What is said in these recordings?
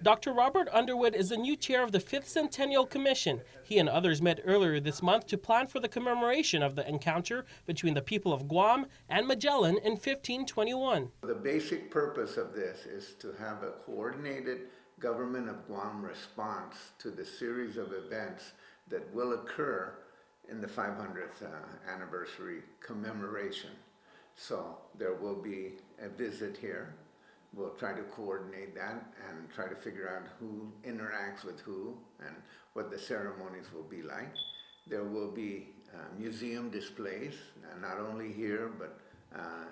Dr. Robert Underwood is the new chair of the Fifth Centennial Commission. He and others met earlier this month to plan for the commemoration of the encounter between the people of Guam and Magellan in 1521. The basic purpose of this is to have a coordinated government of Guam response to the series of events that will occur in the 500th anniversary commemoration. So there will be a visit here. We'll try to coordinate that and try to figure out who interacts with who and what the ceremonies will be like. There will be museum displays, not only here, but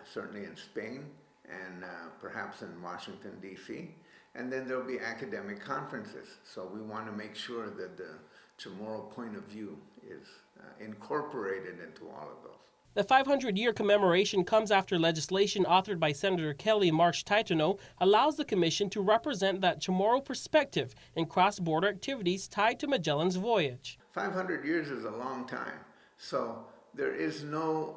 certainly in Spain and perhaps in Washington, D.C. And then there'll be academic conferences. So we want to make sure that the CHamoru point of view is incorporated into all of those. The 500-year commemoration comes after legislation authored by Senator Kelly Marsh Taitano allows the commission to represent that Chamorro perspective in cross-border activities tied to Magellan's voyage. 500 years is a long time, so there is no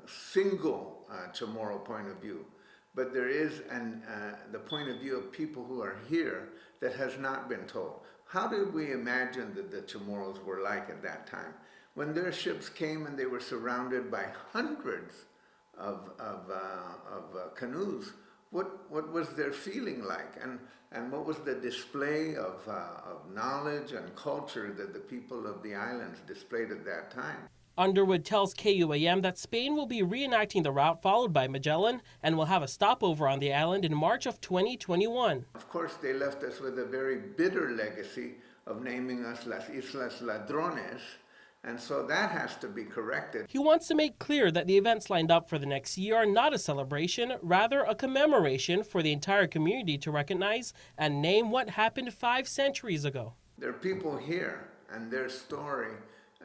single Chamorro point of view, but there is the point of view of people who are here that has not been told. How did we imagine that the Chamorros were like at that time? When their ships came and they were surrounded by hundreds of canoes, what was their feeling like? And what was the display of knowledge and culture that the people of the islands displayed at that time? Underwood tells KUAM that Spain will be reenacting the route followed by Magellan and will have a stopover on the island in March of 2021. Of course, they left us with a very bitter legacy of naming us Las Islas Ladrones, and so that has to be corrected. He wants to make clear that the events lined up for the next year are not a celebration, rather a commemoration for the entire community to recognize and name what happened 5 centuries ago. There are people here, and their story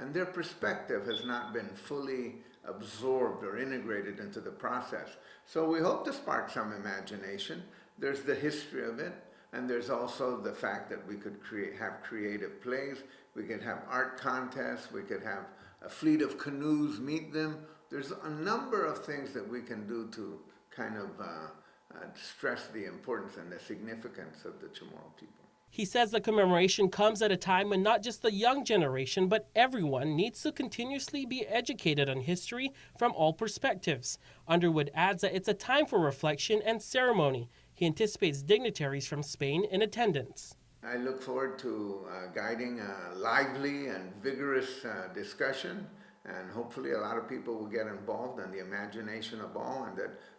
and their perspective has not been fully absorbed or integrated into the process. So we hope to spark some imagination. There's the history of it, and there's also the fact that we could have creative plays, we could have art contests, we could have a fleet of canoes meet them. There's a number of things that we can do to kind of stress the importance and the significance of the Chamorro people. He says the commemoration comes at a time when not just the young generation, but everyone needs to continuously be educated on history from all perspectives. Underwood adds that it's a time for reflection and ceremony. He anticipates dignitaries from Spain in attendance. I look forward to guiding a lively and vigorous discussion, and hopefully a lot of people will get involved in the imagination of all,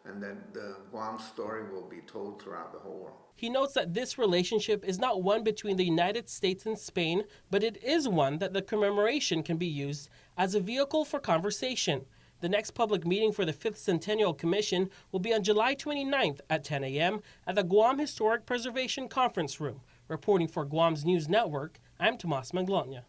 and that the Guam story will be told throughout the whole world. He notes that this relationship is not one between the United States and Spain, but it is one that the commemoration can be used as a vehicle for conversation. The next public meeting for the Fifth Centennial Commission will be on July 29th at 10 a.m. at the Guam Historic Preservation Conference Room. Reporting for Guam's News Network, I'm Tomas Maglonia.